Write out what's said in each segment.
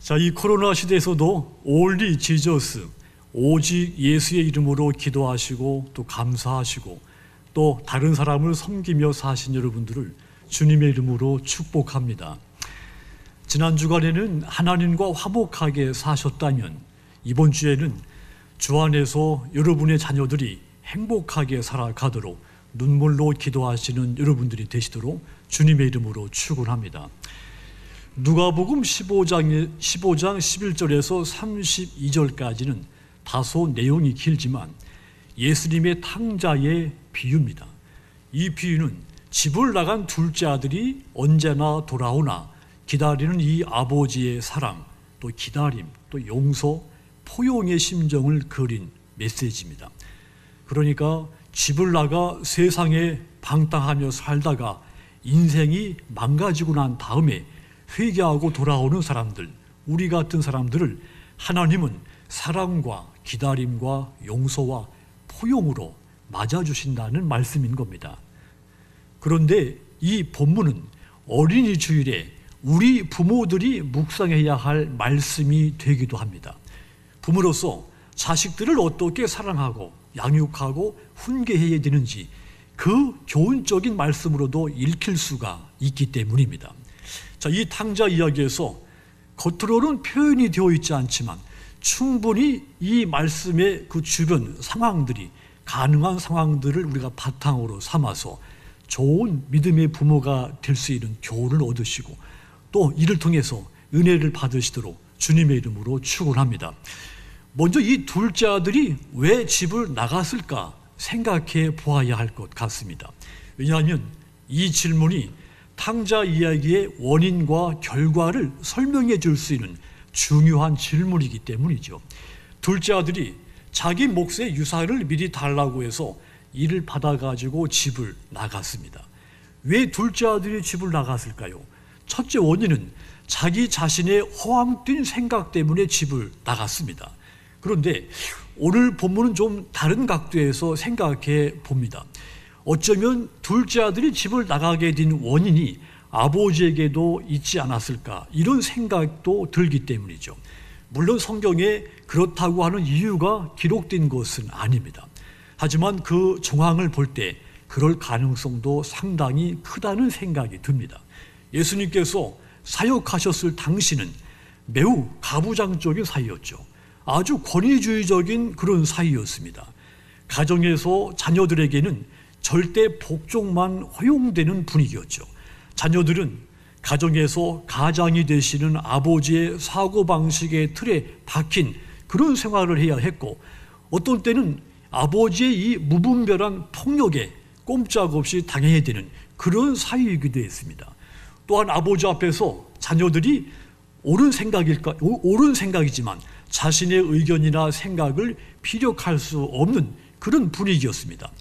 자, 이 코로나 시대에서도 Only Jesus, 오직 예수의 이름으로 기도하시고 또 감사하시고 또 다른 사람을 섬기며 사신 여러분들을 주님의 이름으로 축복합니다. 지난 주간에는 하나님과 화목하게 사셨다면 이번 주에는 주 안에서 여러분의 자녀들이 행복하게 살아가도록 눈물로 기도하시는 여러분들이 되시도록 주님의 이름으로 축원합니다. 누가복음 15장 11절에서 32절까지는 다소 내용이 길지만 예수님의 탕자의 비유입니다. 이 비유는 집을 나간 둘째 아들이 언제나 돌아오나 기다리는 이 아버지의 사랑, 또 기다림, 또 용서, 포용의 심정을 그린 메시지입니다. 그러니까 집을 나가 세상에 방탕하며 살다가 인생이 망가지고 난 다음에 회개하고 돌아오는 사람들, 우리 같은 사람들을 하나님은 사랑과 기다림과 용서와 포용으로 맞아주신다는 말씀인 겁니다. 그런데 이 본문은 어린이 주일에 우리 부모들이 묵상해야 할 말씀이 되기도 합니다. 부모로서 자식들을 어떻게 사랑하고 양육하고 훈계해야 되는지 그 교훈적인 말씀으로도 읽힐 수가 있기 때문입니다. 자, 이 탕자 이야기에서 겉으로는 표현이 되어 있지 않지만 충분히 이 말씀의 그 주변 상황들이 가능한 상황들을 우리가 바탕으로 삼아서 좋은 믿음의 부모가 될 수 있는 교훈을 얻으시고 또 이를 통해서 은혜를 받으시도록 주님의 이름으로 축원합니다. 먼저 이 둘째 아들이 왜 집을 나갔을까 생각해 보아야 할 것 같습니다. 왜냐하면 이 질문이 탕자 이야기의 원인과 결과를 설명해 줄 수 있는 중요한 질문이기 때문이죠. 둘째 아들이 자기 몫의 유산을 미리 달라고 해서 이를 받아가지고 집을 나갔습니다. 왜 둘째 아들이 집을 나갔을까요? 첫째 원인은 자기 자신의 허황된 생각 때문에 집을 나갔습니다. 그런데 오늘 본문은 좀 다른 각도에서 생각해 봅니다. 어쩌면 둘째 아들이 집을 나가게 된 원인이 아버지에게도 있지 않았을까 이런 생각도 들기 때문이죠. 물론 성경에 그렇다고 하는 이유가 기록된 것은 아닙니다. 하지만 그 정황을 볼 때 그럴 가능성도 상당히 크다는 생각이 듭니다. 예수님께서 사역하셨을 당시는 매우 가부장적인 사이였죠. 아주 권위주의적인 그런 사이였습니다. 가정에서 자녀들에게는 절대 복종만 허용되는 분위기였죠. 자녀들은 가정에서 가장이 되시는 아버지의 사고방식의 틀에 박힌 그런 생활을 해야 했고 어떤 때는 아버지의 이 무분별한 폭력에 꼼짝없이 당해야 되는 그런 사이이기도 했습니다. 또한 아버지 앞에서 자녀들이 옳은 생각이지만 자신의 의견이나 생각을 피력할 수 없는 그런 분위기였습니다.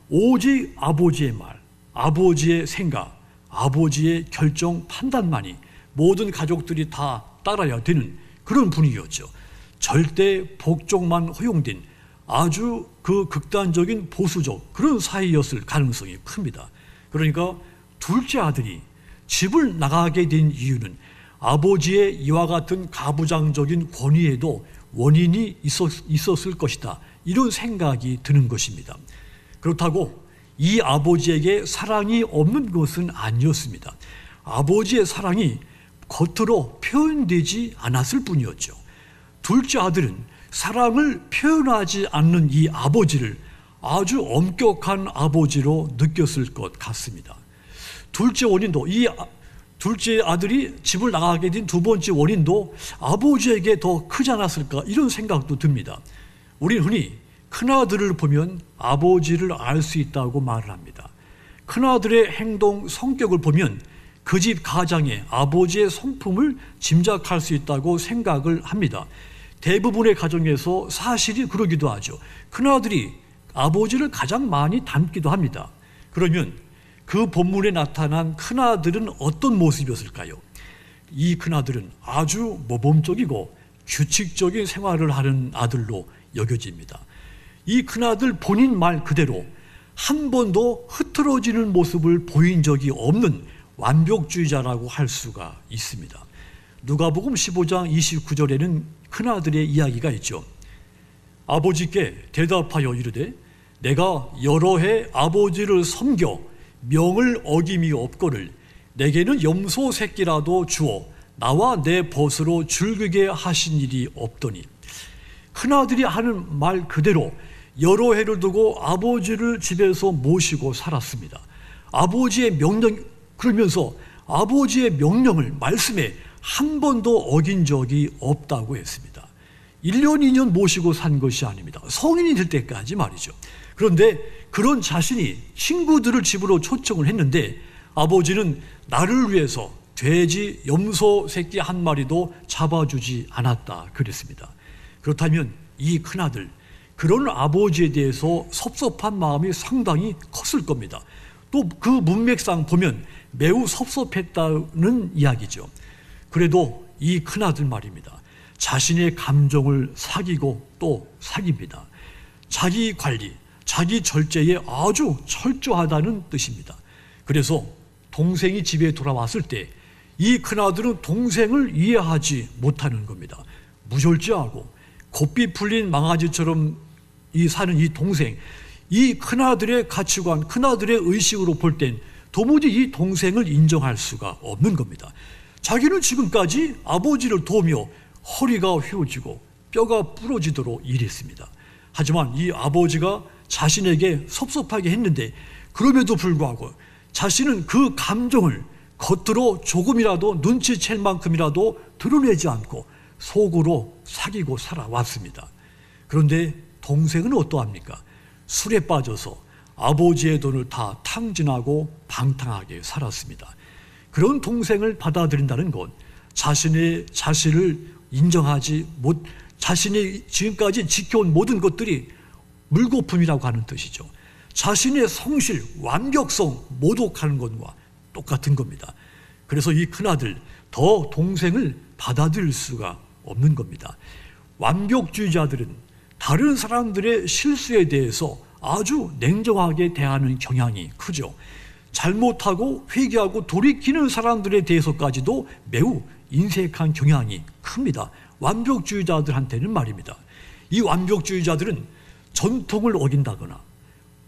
오직 아버지의 말, 아버지의 생각, 아버지의 결정, 판단만이 모든 가족들이 다 따라야 되는 그런 분위기였죠. 절대 복종만 허용된 아주 그 극단적인 보수적 그런 사이였을 가능성이 큽니다. 그러니까 둘째 아들이 집을 나가게 된 이유는 아버지의 이와 같은 가부장적인 권위에도 원인이 있었을 것이다. 이런 생각이 드는 것입니다. 그렇다고 이 아버지에게 사랑이 없는 것은 아니었습니다. 아버지의 사랑이 겉으로 표현되지 않았을 뿐이었죠. 둘째 아들은 사랑을 표현하지 않는 이 아버지를 아주 엄격한 아버지로 느꼈을 것 같습니다. 둘째 원인도 이 둘째 아들이 집을 나가게 된 두 번째 원인도 아버지에게 더 크지 않았을까 이런 생각도 듭니다. 우리는 흔히 큰아들을 보면 아버지를 알 수 있다고 말을 합니다. 큰아들의 행동, 성격을 보면 그 집 가장의 아버지의 성품을 짐작할 수 있다고 생각을 합니다. 대부분의 가정에서 사실이 그러기도 하죠. 큰아들이 아버지를 가장 많이 닮기도 합니다. 그러면 그 본문에 나타난 큰아들은 어떤 모습이었을까요? 이 큰아들은 아주 모범적이고 규칙적인 생활을 하는 아들로 여겨집니다. 이 큰아들 본인 말 그대로 한 번도 흐트러지는 모습을 보인 적이 없는 완벽주의자라고 할 수가 있습니다. 누가복음 15장 29절에는 큰아들의 이야기가 있죠. 아버지께 대답하여 이르되 내가 여러 해 아버지를 섬겨 명을 어김이 없거늘 내게는 염소 새끼라도 주어 나와 내 벗으로 즐기게 하신 일이 없더니. 큰아들이 하는 말 그대로 여러 해를 두고 아버지를 집에서 모시고 살았습니다. 아버지의 명령, 그러면서 아버지의 명령을 말씀에 한 번도 어긴 적이 없다고 했습니다. 1년, 2년 모시고 산 것이 아닙니다. 성인이 될 때까지 말이죠. 그런데 그런 자신이 친구들을 집으로 초청을 했는데 아버지는 나를 위해서 돼지, 염소 새끼 한 마리도 잡아주지 않았다 그랬습니다. 그렇다면 이 큰아들, 그런 아버지에 대해서 섭섭한 마음이 상당히 컸을 겁니다. 또 그 문맥상 보면 매우 섭섭했다는 이야기죠. 그래도 이 큰아들 말입니다. 자신의 감정을 사귀고 또 사깁니다. 자기 관리, 자기 절제에 아주 철저하다는 뜻입니다. 그래서 동생이 집에 돌아왔을 때 이 큰아들은 동생을 이해하지 못하는 겁니다. 무절제하고 곱비 풀린 망아지처럼 사는 이 동생, 이 큰아들의 가치관, 큰아들의 의식으로 볼 땐 도무지 이 동생을 인정할 수가 없는 겁니다. 자기는 지금까지 아버지를 도우며 허리가 휘어지고 뼈가 부러지도록 일했습니다. 하지만 이 아버지가 자신에게 섭섭하게 했는데 그럼에도 불구하고 자신은 그 감정을 겉으로 조금이라도 눈치챌 만큼이라도 드러내지 않고 속으로 사귀고 살아왔습니다. 그런데 동생은 어떠합니까? 술에 빠져서 아버지의 돈을 다 탕진하고 방탕하게 살았습니다. 그런 동생을 받아들인다는 건 자신의 자신을 인정하지 못, 자신이 지금까지 지켜온 모든 것들이 물거품이라고 하는 뜻이죠. 자신의 성실, 완벽성 모독하는 것과 똑같은 겁니다. 그래서 이 큰아들 더 동생을 받아들일 수가 없는 겁니다. 완벽주의자들은 다른 사람들의 실수에 대해서 아주 냉정하게 대하는 경향이 크죠. 잘못하고 회개하고 돌이키는 사람들에 대해서까지도 매우 인색한 경향이 큽니다. 완벽주의자들한테는 말입니다. 이 완벽주의자들은 전통을 어긴다거나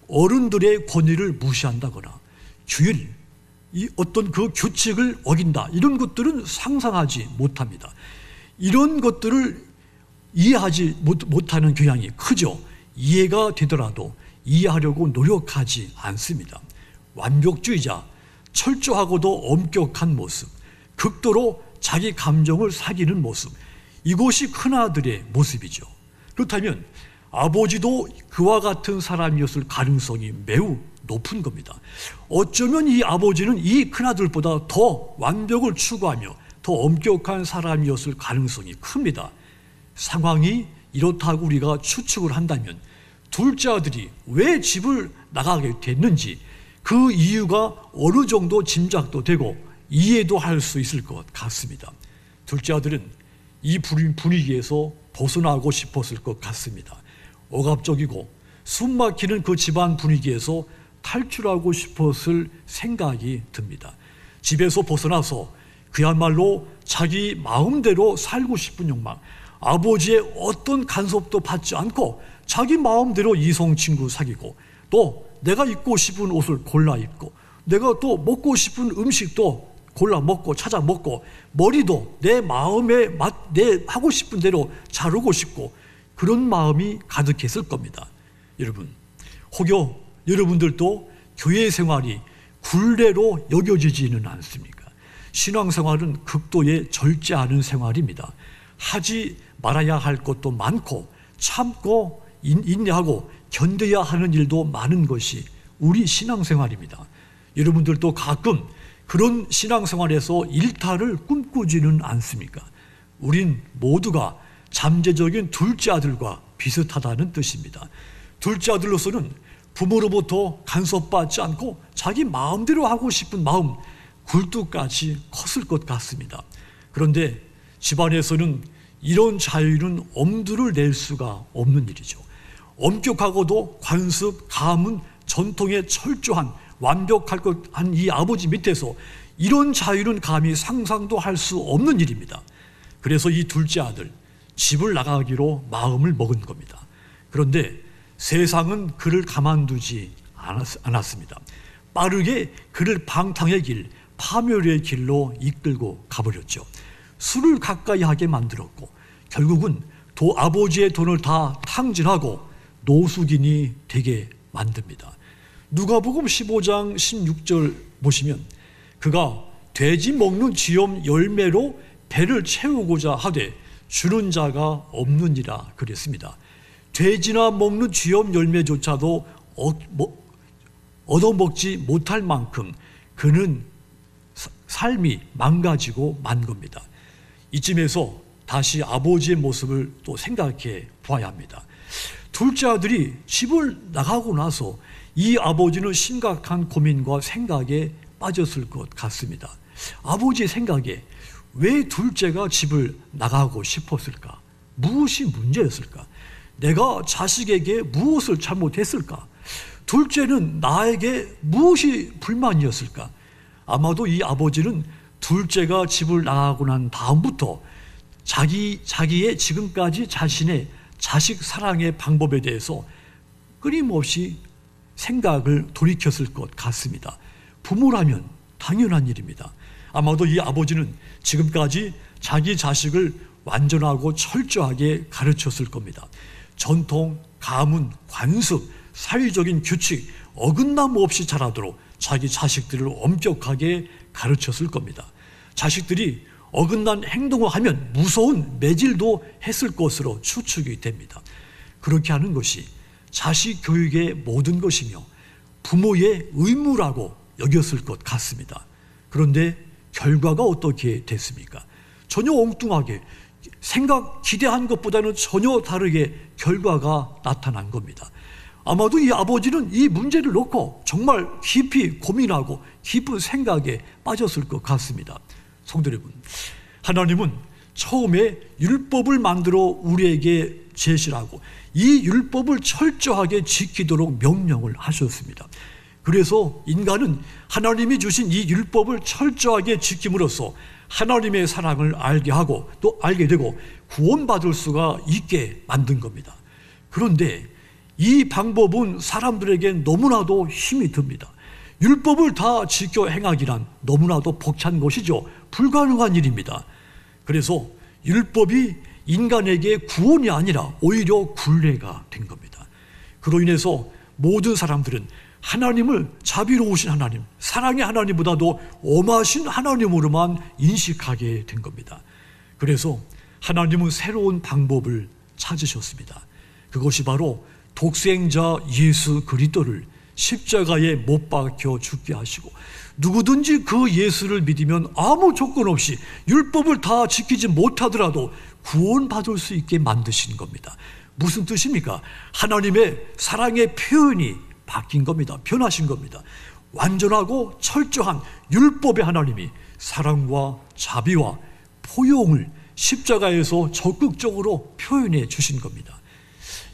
어른들의 권위를 무시한다거나 규율, 이 어떤 그 규칙을 어긴다, 이런 것들은 상상하지 못합니다. 이런 것들을 이해하지 못하는 경향이 크죠. 이해가 되더라도 이해하려고 노력하지 않습니다. 완벽주의자, 철저하고도 엄격한 모습, 극도로 자기 감정을 사귀는 모습, 이것이 큰아들의 모습이죠. 그렇다면 아버지도 그와 같은 사람이었을 가능성이 매우 높은 겁니다. 어쩌면 이 아버지는 이 큰아들보다 더 완벽을 추구하며 더 엄격한 사람이었을 가능성이 큽니다. 상황이 이렇다고 우리가 추측을 한다면 둘째 아들이 왜 집을 나가게 됐는지 그 이유가 어느 정도 짐작도 되고 이해도 할 수 있을 것 같습니다. 둘째 아들은 이 분위기에서 벗어나고 싶었을 것 같습니다. 억압적이고 숨막히는 그 집안 분위기에서 탈출하고 싶었을 생각이 듭니다. 집에서 벗어나서 그야말로 자기 마음대로 살고 싶은 욕망, 아버지의 어떤 간섭도 받지 않고 자기 마음대로 이성 친구 사귀고 또 내가 입고 싶은 옷을 골라 입고 내가 또 먹고 싶은 음식도 골라 먹고 찾아 먹고 머리도 내 마음에 내 하고 싶은 대로 자르고 싶고 그런 마음이 가득했을 겁니다. 여러분, 혹여 여러분들도 교회 생활이 굴레로 여겨지지는 않습니까? 신앙생활은 극도의 절제하는 생활입니다. 하지 말아야 할 것도 많고 참고 인내하고 견뎌야 하는 일도 많은 것이 우리 신앙생활입니다. 여러분들도 가끔 그런 신앙생활에서 일탈을 꿈꾸지는 않습니까? 우린 모두가 잠재적인 둘째 아들과 비슷하다는 뜻입니다. 둘째 아들로서는 부모로부터 간섭받지 않고 자기 마음대로 하고 싶은 마음, 굴뚝같이 컸을 것 같습니다. 그런데 집안에서는 이런 자유는 엄두를 낼 수가 없는 일이죠. 엄격하고도 관습, 가문, 전통에 철저한 완벽할 것한 이 아버지 밑에서 이런 자유는 감히 상상도 할 수 없는 일입니다. 그래서 이 둘째 아들 집을 나가기로 마음을 먹은 겁니다. 그런데 세상은 그를 가만두지 않았습니다. 빠르게 그를 방탕의 길, 파멸의 길로 이끌고 가버렸죠. 술을 가까이 하게 만들었고 결국은 아버지의 돈을 다 탕진하고 노숙인이 되게 만듭니다. 누가복음 15장 16절 보시면 그가 돼지 먹는 쥐염 열매로 배를 채우고자 하되 주는 자가 없느니라 그랬습니다. 돼지나 먹는 쥐염 열매조차도 얻어먹지 못할 만큼 그는 삶이 망가지고 만 겁니다. 이쯤에서 다시 아버지의 모습을 또 생각해 보아야 합니다. 둘째 아들이 집을 나가고 나서 이 아버지는 심각한 고민과 생각에 빠졌을 것 같습니다. 아버지의 생각에 왜 둘째가 집을 나가고 싶었을까? 무엇이 문제였을까? 내가 자식에게 무엇을 잘못했을까? 둘째는 나에게 무엇이 불만이었을까? 아마도 이 아버지는 둘째가 집을 나가고 난 다음부터 자기의 지금까지 자신의 자식 사랑의 방법에 대해서 끊임없이 생각을 돌이켰을 것 같습니다. 부모라면 당연한 일입니다. 아마도 이 아버지는 지금까지 자기 자식을 완전하고 철저하게 가르쳤을 겁니다. 전통, 가문, 관습, 사회적인 규칙, 어긋남 없이 자라도록 자기 자식들을 엄격하게 가르쳤을 겁니다. 자식들이 어긋난 행동을 하면 무서운 매질도 했을 것으로 추측이 됩니다. 그렇게 하는 것이 자식 교육의 모든 것이며 부모의 의무라고 여겼을 것 같습니다. 그런데 결과가 어떻게 됐습니까? 전혀 엉뚱하게 기대한 것보다는 전혀 다르게 결과가 나타난 겁니다. 아마도 이 아버지는 이 문제를 놓고 정말 깊이 고민하고 깊은 생각에 빠졌을 것 같습니다. 성도 여러분, 하나님은 처음에 율법을 만들어 우리에게 제시하고 이 율법을 철저하게 지키도록 명령을 하셨습니다. 그래서 인간은 하나님이 주신 이 율법을 철저하게 지킴으로써 하나님의 사랑을 알게 하고 또 알게 되고 구원받을 수가 있게 만든 겁니다. 그런데 이 방법은 사람들에게 너무나도 힘이 듭니다. 율법을 다 지켜 행하기란 너무나도 벅찬 것이죠. 불가능한 일입니다. 그래서 율법이 인간에게 구원이 아니라 오히려 굴레가 된 겁니다. 그로 인해서 모든 사람들은 하나님을 자비로우신 하나님, 사랑의 하나님보다도 엄하신 하나님으로만 인식하게 된 겁니다. 그래서 하나님은 새로운 방법을 찾으셨습니다. 그것이 바로 독생자 예수 그리스도를 십자가에 못 박혀 죽게 하시고 누구든지 그 예수를 믿으면 아무 조건 없이 율법을 다 지키지 못하더라도 구원받을 수 있게 만드신 겁니다. 무슨 뜻입니까? 하나님의 사랑의 표현이 바뀐 겁니다. 변하신 겁니다. 완전하고 철저한 율법의 하나님이 사랑과 자비와 포용을 십자가에서 적극적으로 표현해 주신 겁니다.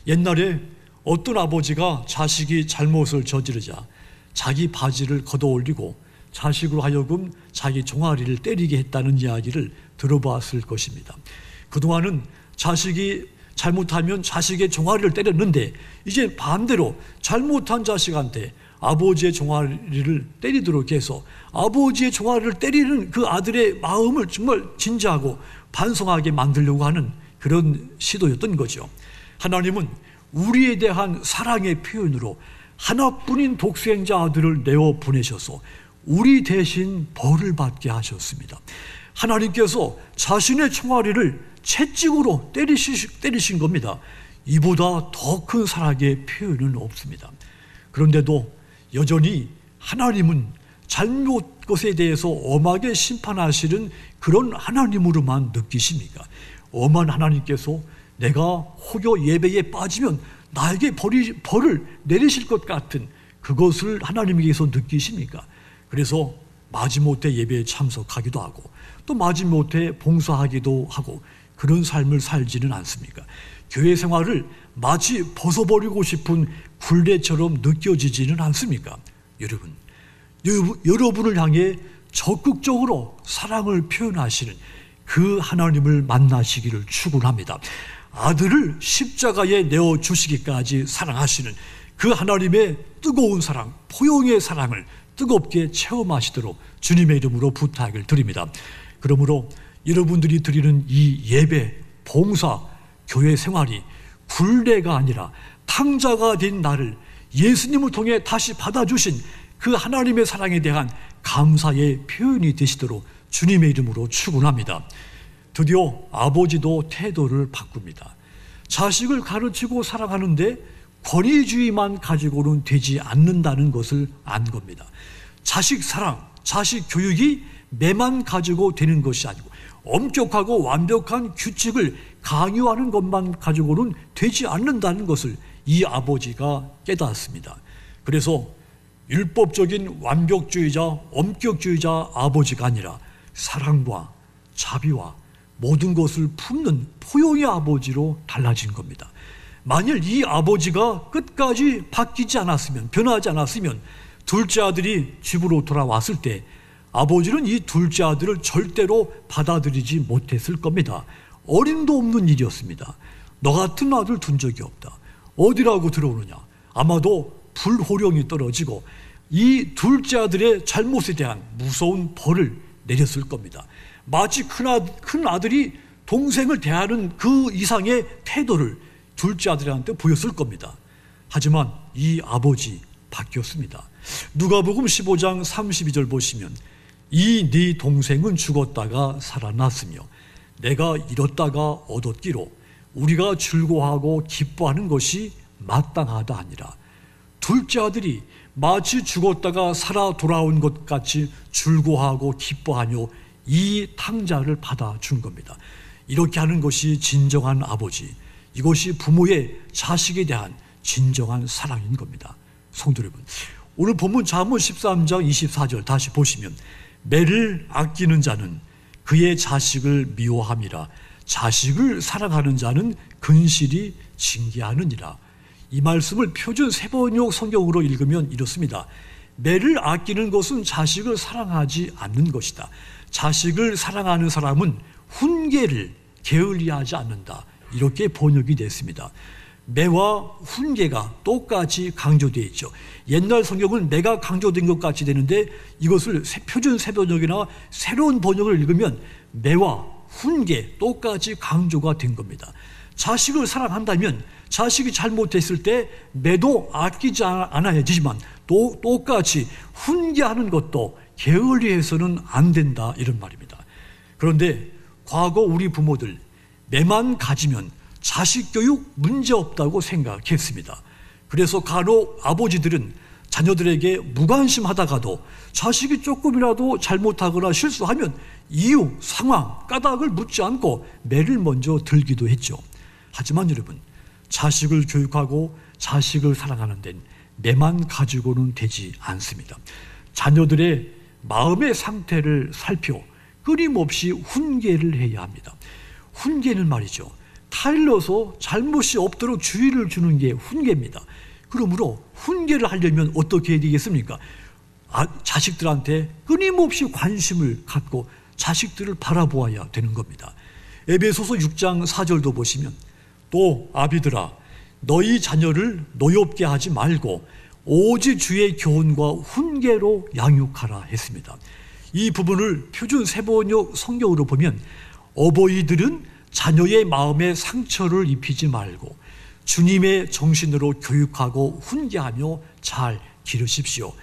옛날에 어떤 아버지가 자식이 잘못을 저지르자 자기 바지를 걷어올리고 자식으로 하여금 자기 종아리를 때리게 했다는 이야기를 들어봤을 것입니다. 그동안은 자식이 잘못하면 자식의 종아리를 때렸는데 이제 반대로 잘못한 자식한테 아버지의 종아리를 때리도록 해서 아버지의 종아리를 때리는 그 아들의 마음을 정말 진지하고 반성하게 만들려고 하는 그런 시도였던 거죠. 하나님은 우리에 대한 사랑의 표현으로 하나뿐인 독생자 아들을 내어 보내셔서 우리 대신 벌을 받게 하셨습니다. 하나님께서 자신의 총알이를 채찍으로 때리신 겁니다. 이보다 더 큰 사랑의 표현은 없습니다. 그런데도 여전히 하나님은 잘못 것에 대해서 엄하게 심판하시는 그런 하나님으로만 느끼십니까? 엄한 하나님께서 내가 혹여 예배에 빠지면 나에게 벌을 내리실 것 같은 그것을 하나님께서 느끼십니까? 그래서 마지못해 예배에 참석하기도 하고 또 마지못해 봉사하기도 하고 그런 삶을 살지는 않습니까? 교회 생활을 마치 벗어버리고 싶은 굴레처럼 느껴지지는 않습니까? 여러분을 향해 적극적으로 사랑을 표현하시는 그 하나님을 만나시기를 축원합니다. 아들을 십자가에 내어주시기까지 사랑하시는 그 하나님의 뜨거운 사랑, 포용의 사랑을 뜨겁게 체험하시도록 주님의 이름으로 부탁을 드립니다. 그러므로 여러분들이 드리는 이 예배, 봉사, 교회 생활이 굴레가 아니라 탕자가 된 나를 예수님을 통해 다시 받아주신 그 하나님의 사랑에 대한 감사의 표현이 되시도록 주님의 이름으로 축원합니다. 드디어 아버지도 태도를 바꿉니다. 자식을 가르치고 사랑하는데 권위주의만 가지고는 되지 않는다는 것을 안 겁니다. 자식 사랑, 자식 교육이 매만 가지고 되는 것이 아니고 엄격하고 완벽한 규칙을 강요하는 것만 가지고는 되지 않는다는 것을 이 아버지가 깨닫습니다. 그래서 율법적인 완벽주의자, 엄격주의자 아버지가 아니라 사랑과 자비와 모든 것을 품는 포용의 아버지로 달라진 겁니다. 만일 이 아버지가 끝까지 바뀌지 않았으면, 변하지 않았으면 둘째 아들이 집으로 돌아왔을 때 아버지는 이 둘째 아들을 절대로 받아들이지 못했을 겁니다. 어림도 없는 일이었습니다. 너 같은 아들 둔 적이 없다. 어디라고 들어오느냐. 아마도 불호령이 떨어지고 이 둘째 아들의 잘못에 대한 무서운 벌을 내렸을 겁니다. 마치 큰 아들이 동생을 대하는 그 이상의 태도를 둘째 아들한테 보였을 겁니다. 하지만 이 아버지 바뀌었습니다. 누가복음 15장 32절 보시면 이 네 동생은 죽었다가 살아났으며 내가 잃었다가 얻었기로 우리가 즐거워하고 기뻐하는 것이 마땅하다 아니라. 둘째 아들이 마치 죽었다가 살아 돌아온 것 같이 즐거워하고 기뻐하며 이 탕자를 받아준 겁니다. 이렇게 하는 것이 진정한 아버지, 이것이 부모의 자식에 대한 진정한 사랑인 겁니다. 성도 여러분, 오늘 본문 잠언 13장 24절 다시 보시면 매를 아끼는 자는 그의 자식을 미워함이라 자식을 사랑하는 자는 근실이 징계하느니라. 이 말씀을 표준 세번역 성경으로 읽으면 이렇습니다. 매를 아끼는 것은 자식을 사랑하지 않는 것이다. 자식을 사랑하는 사람은 훈계를 게을리하지 않는다. 이렇게 번역이 됐습니다. 매와 훈계가 똑같이 강조되어 있죠. 옛날 성경은 매가 강조된 것 같이 되는데 이것을 표준 세번역이나 새로운 번역을 읽으면 매와 훈계 똑같이 강조가 된 겁니다. 자식을 사랑한다면 자식이 잘못했을 때 매도 아끼지 않아야 되지만 또 똑같이 훈계하는 것도 게을리해서는 안 된다, 이런 말입니다. 그런데 과거 우리 부모들 매만 가지면 자식 교육 문제없다고 생각했습니다. 그래서 간혹 아버지들은 자녀들에게 무관심하다가도 자식이 조금이라도 잘못하거나 실수하면 이유, 상황, 까닭을 묻지 않고 매를 먼저 들기도 했죠. 하지만 여러분, 자식을 교육하고 자식을 사랑하는 데는 매만 가지고는 되지 않습니다. 자녀들의 마음의 상태를 살펴 끊임없이 훈계를 해야 합니다. 훈계는 말이죠, 타일러서 잘못이 없도록 주의를 주는 게 훈계입니다. 그러므로 훈계를 하려면 어떻게 해야 되겠습니까? 자식들한테 끊임없이 관심을 갖고 자식들을 바라보아야 되는 겁니다. 에베소서 6장 4절도 보시면 또 아비들아 너희 자녀를 노엽게 하지 말고 오직 주의 교훈과 훈계로 양육하라 했습니다. 이 부분을 표준 세번역 성경으로 보면 어버이들은 자녀의 마음에 상처를 입히지 말고 주님의 정신으로 교육하고 훈계하며 잘 기르십시오.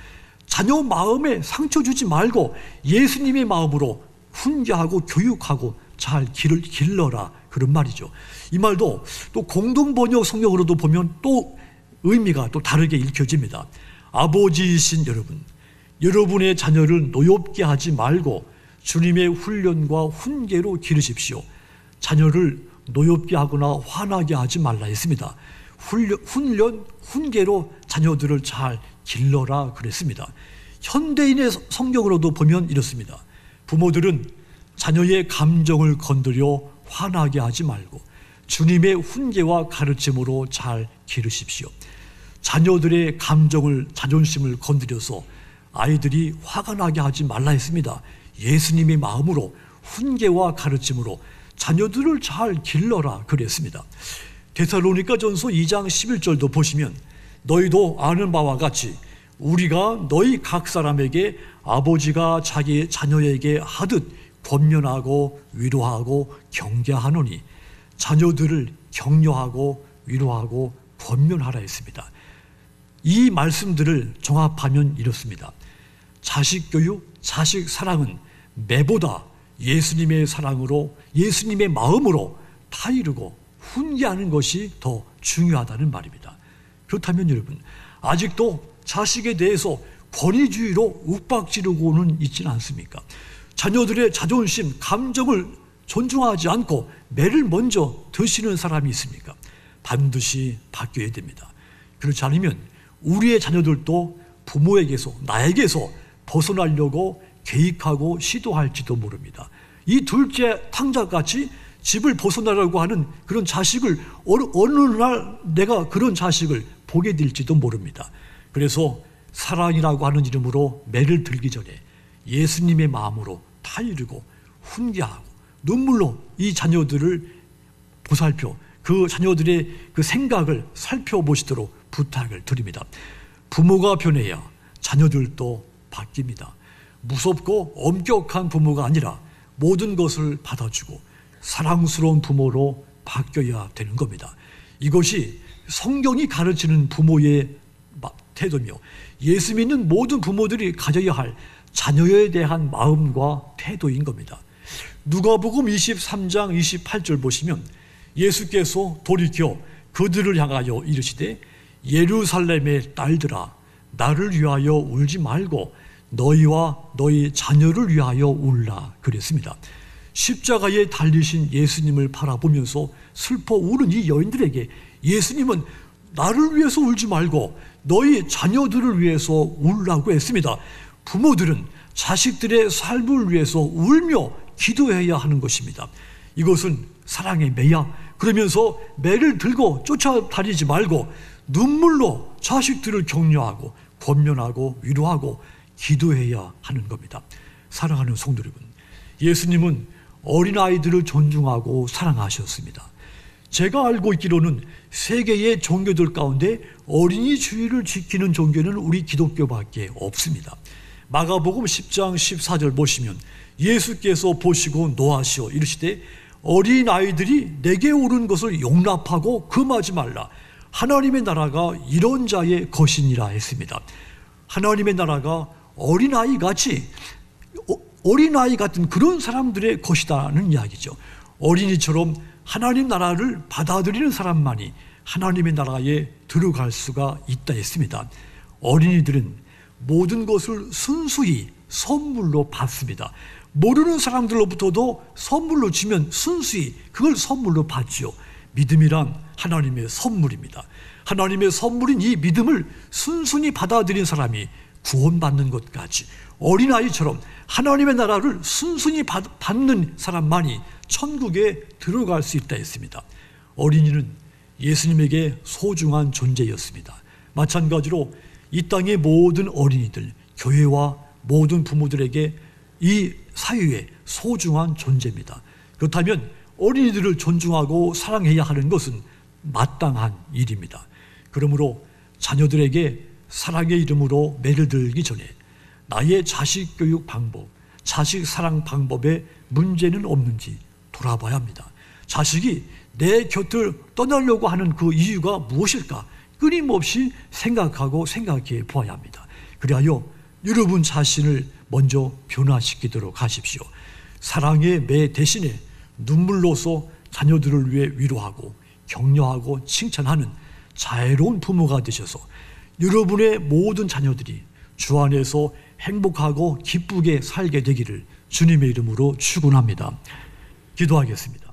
자녀 마음에 상처 주지 말고 예수님의 마음으로 훈계하고 교육하고 잘 길러라, 그런 말이죠. 이 말도 또 공동번역 성경으로도 보면 또 의미가 또 다르게 읽혀집니다. 아버지이신 여러분, 여러분의 자녀를 노엽게 하지 말고 주님의 훈련과 훈계로 기르십시오. 자녀를 노엽게 하거나 화나게 하지 말라 했습니다. 훈련, 훈계로 자녀들을 잘 길러라 그랬습니다. 현대인의 성경으로도 보면 이렇습니다. 부모들은 자녀의 감정을 건드려 화나게 하지 말고 주님의 훈계와 가르침으로 잘 기르십시오. 자녀들의 감정을, 자존심을 건드려서 아이들이 화가 나게 하지 말라 했습니다. 예수님의 마음으로 훈계와 가르침으로 자녀들을 잘 길러라 그랬습니다. 데살로니가전서 2장 11절도 보시면 너희도 아는 바와 같이 우리가 너희 각 사람에게 아버지가 자기 자녀에게 하듯 권면하고 위로하고 경계하노니 자녀들을 격려하고 위로하고 권면하라 했습니다. 이 말씀들을 종합하면 이렇습니다. 자식 교육, 자식 사랑은 매보다 예수님의 사랑으로, 예수님의 마음으로 타이르고 훈계하는 것이 더 중요하다는 말입니다. 그렇다면 여러분, 아직도 자식에 대해서 권위주의로 윽박지르고는 있지는 않습니까? 자녀들의 자존심, 감정을 존중하지 않고 매를 먼저 드시는 사람이 있습니까? 반드시 바뀌어야 됩니다. 그렇지 않으면 우리의 자녀들도 부모에게서, 나에게서 벗어나려고 계획하고 시도할지도 모릅니다. 이 둘째 탕자같이 집을 벗어나려고 하는 그런 자식을 어느 날 내가 그런 자식을 보게 될지도 모릅니다. 그래서 사랑이라고 하는 이름으로 매를 들기 전에 예수님의 마음으로 타이르고 훈계하고 눈물로 이 자녀들을 보살펴 그 자녀들의 그 생각을 살펴보시도록 부탁을 드립니다. 부모가 변해야 자녀들도 바뀝니다. 무섭고 엄격한 부모가 아니라 모든 것을 받아주고 사랑스러운 부모로 바뀌어야 되는 겁니다. 이것이 성경이 가르치는 부모의 태도며 예수 믿는 모든 부모들이 가져야 할 자녀에 대한 마음과 태도인 겁니다. 누가복음 23장 28절 보시면 예수께서 돌이켜 그들을 향하여 이르시되 예루살렘의 딸들아 나를 위하여 울지 말고 너희와 너희 자녀를 위하여 울라 그랬습니다. 십자가에 달리신 예수님을 바라보면서 슬퍼 우는 이 여인들에게 예수님은 나를 위해서 울지 말고 너희 자녀들을 위해서 울라고 했습니다. 부모들은 자식들의 삶을 위해서 울며 기도해야 하는 것입니다. 이것은 사랑의 매야. 그러면서 매를 들고 쫓아다니지 말고 눈물로 자식들을 격려하고 권면하고 위로하고 기도해야 하는 겁니다. 사랑하는 성도 여러분, 예수님은 어린아이들을 존중하고 사랑하셨습니다. 제가 알고 있기로는 세계의 종교들 가운데 어린이주의를 지키는 종교는 우리 기독교밖에 없습니다. 마가복음 10장 14절 보시면 예수께서 보시고 노하시어 이르시되 어린아이들이 내게 오는 것을 용납하고 금하지 말라. 하나님의 나라가 이런 자의 것이니라 했습니다. 하나님의 나라가 어린아이 같은 그런 사람들의 것이다는 이야기죠. 어린이처럼 하나님 나라를 받아들이는 사람만이 하나님의 나라에 들어갈 수가 있다 했습니다. 어린이들은 모든 것을 순수히 선물로 받습니다. 모르는 사람들로부터도 선물로 주면 순수히 그걸 선물로 받죠. 믿음이란 하나님의 선물입니다. 하나님의 선물인 이 믿음을 순순히 받아들인 사람이 구원받는 것까지 어린아이처럼 하나님의 나라를 순순히 받는 사람만이 천국에 들어갈 수 있다 했습니다. 어린이는 예수님에게 소중한 존재였습니다. 마찬가지로 이 땅의 모든 어린이들, 교회와 모든 부모들에게 이 사회의 소중한 존재입니다. 그렇다면 어린이들을 존중하고 사랑해야 하는 것은 마땅한 일입니다. 그러므로 자녀들에게 사랑의 이름으로 매를 들기 전에 나의 자식 교육 방법, 자식 사랑 방법에 문제는 없는지 돌아봐야 합니다. 자식이 내 곁을 떠나려고 하는 그 이유가 무엇일까? 끊임없이 생각하고 생각해 보아야 합니다. 그리하여 여러분 자신을 먼저 변화시키도록 하십시오. 사랑의 매 대신에 눈물로서 자녀들을 위해 위로하고 격려하고 칭찬하는 자애로운 부모가 되셔서 여러분의 모든 자녀들이 주 안에서 행복하고 기쁘게 살게 되기를 주님의 이름으로 축원합니다. 기도하겠습니다.